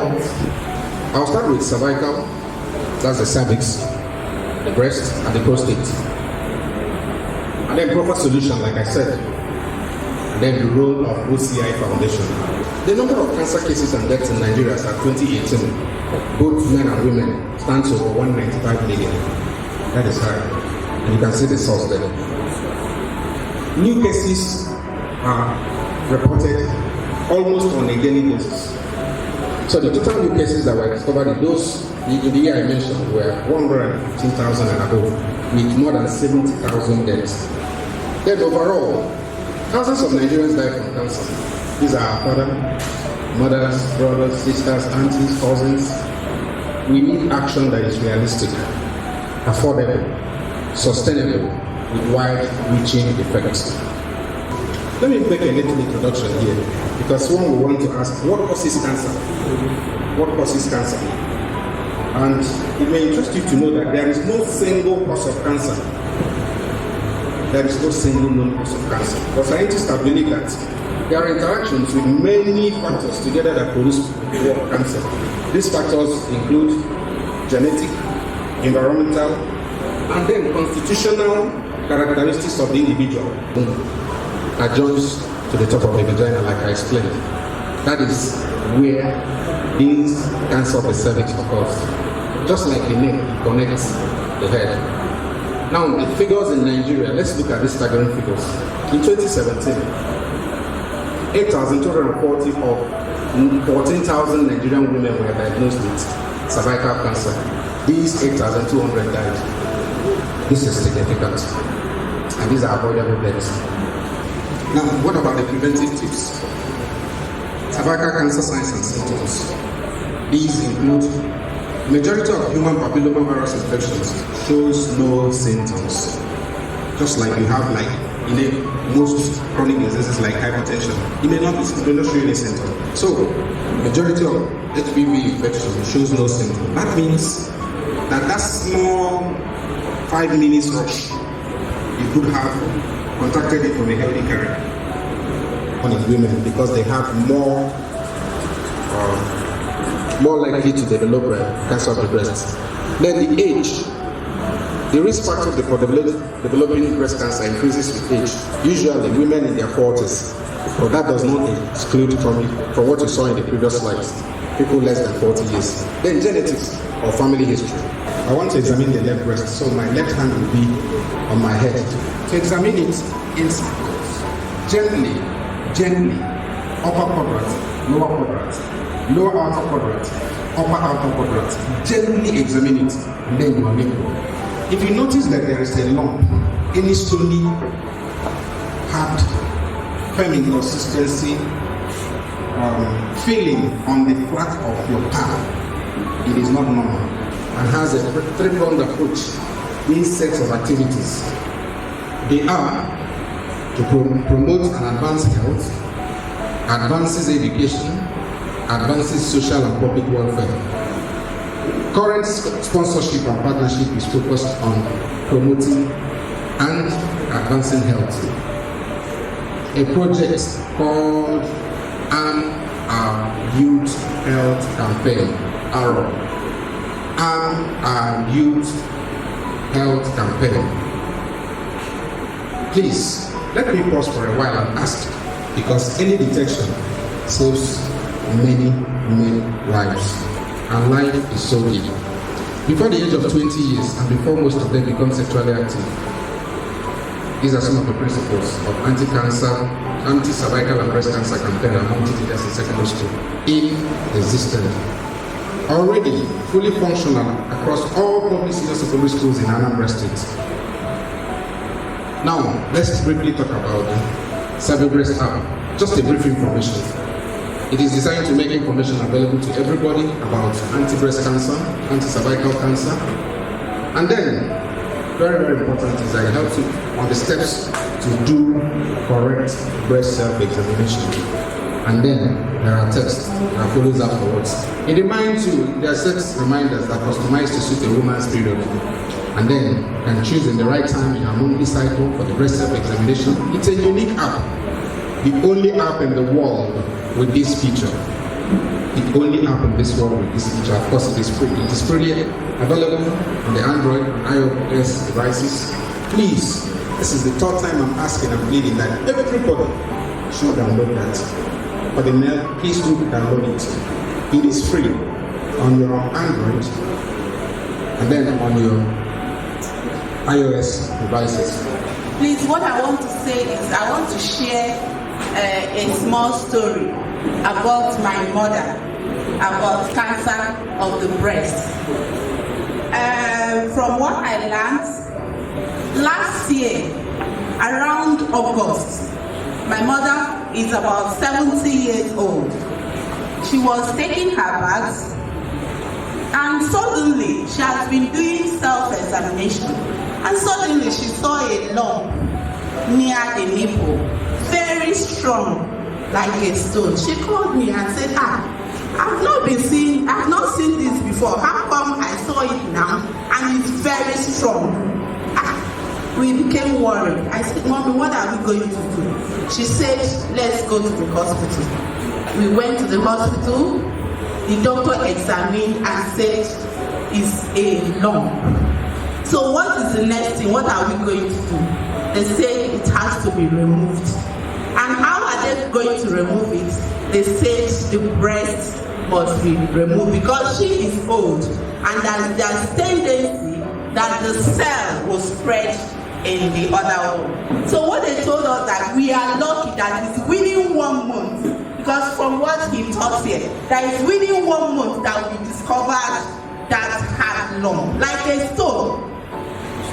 health. I'll start with cervical, that's the cervix, the breast, and the prostate. And then proper solution, like I said. And then the role of OCI Foundation. The number of cancer cases and deaths in Nigeria as at 2018, both men and women, stands over 195 million. That is high. And you can see the source there. New cases are reported almost on a daily basis. So the total new cases that were discovered in the year I mentioned were 115,000 and above, with more than 70,000 deaths. Then overall, thousands of Nigerians die from cancer. These are our fathers, mothers, brothers, sisters, aunties, cousins. We need action that is realistic, affordable, sustainable, with wide-reaching effects. Let me make a little introduction here, because one will want to ask, what causes cancer? What causes cancer? And it may interest you to know that there is no single cause of cancer. There is no single known cause of cancer. But scientists have believed that there are interactions with many factors together that produce cancer. These factors include genetic, environmental, and then constitutional characteristics of the individual. Adjoins to the top of the vagina, like I explained. That is where this cancer of the cervix occurs. Just like the neck, it connects the head. Now, the figures in Nigeria, let's look at these staggering figures. In 2017, 8,240 of 14,000 Nigerian women were diagnosed with cervical cancer. These 8,200 died. This is significant. And these are avoidable deaths. Now, what about the preventive tips? Cervical cancer signs and symptoms. These include majority of human papillomavirus infections shows no symptoms. Just like you have most chronic diseases like hypertension, it may not show any symptom. So, majority of HPV infection shows no symptom. That means that small 5 minutes rush, you could have contracted it from a healthy carrier. One is women, because they have more likely to develop cancer of the breast. Then the age, the risk factor for developing breast cancer increases with age. Usually women in their 40s, but that does not exclude from what you saw in the previous slides, people less than 40 years. Then genetics or family history. I want to examine the left breast, so my left hand will be on my head. To examine it in circles, gently, upper quadrant, lower quadrant, lower outer quadrant, upper outer quadrant. Gently examine it, and then you are able. If you notice that there is a lump, any stony, hard, firm in consistency, feeling on the flat of your palm, it is not normal, and has a three-pronged approach. These sets of activities, they are to promote and advance health, advances education, advances social and public welfare. Current sponsorship and partnership is focused on promoting and advancing health. A project called Arm Our Youth Health Campaign, Arm Our Youth Health Campaign. Please, let me pause for a while and ask, because any detection saves many lives, and life is so deep. Before the age of 20 years and before most of them become sexually active, these are some of the principles of anti-cancer, anti-cervical and breast cancer campaign among teenagers in secondary school in existence. Already fully functional across all public senior secondary schools in Anambra State. Now, let's briefly talk about the Cervibreast app. Just a brief information. It is designed to make information available to everybody about anti-breast cancer, anti-cervical cancer, and then, very important is that it helps you on the steps to do correct breast self-examination. And then there are texts that follows afterwards. It reminds you, there are set reminders that customize to suit a woman's period. And then you can choose in the right time in your monthly cycle for the breast self-examination. It's a unique app, the only app in the world with this feature. It only happened this one with this feature. Of course, it is free. It is freely available on the Android and iOS devices. Please, this is the third time I'm asking and pleading that everybody should download that. For the mail, please do download it. It is free on your Android and then on your iOS devices. Please, what I want to say is I want to share a small story about my mother, about cancer of the breast. From what I learned, last year, around August, my mother is about 70 years old. She was taking her bags and suddenly she has been doing self-examination and suddenly she saw a lump near the nipple, very strong, like a stone. She called me and said, I've not seen this before. How come I saw it now and it's very strong? We became worried. I said, Mommy, what are we going to do? She said, let's go to the hospital. We went to the hospital. The doctor examined and said, it's a lump. So what is the next thing? What are we going to do? They said it has to be removed. And how are they going to remove it? They said the breast must be removed because she is old and there's tendency that the cell will spread in the other one. So what they told us that we are lucky that it's within 1 month, because from what he taught here, that it's within 1 month that we discovered that had lump, like a stone.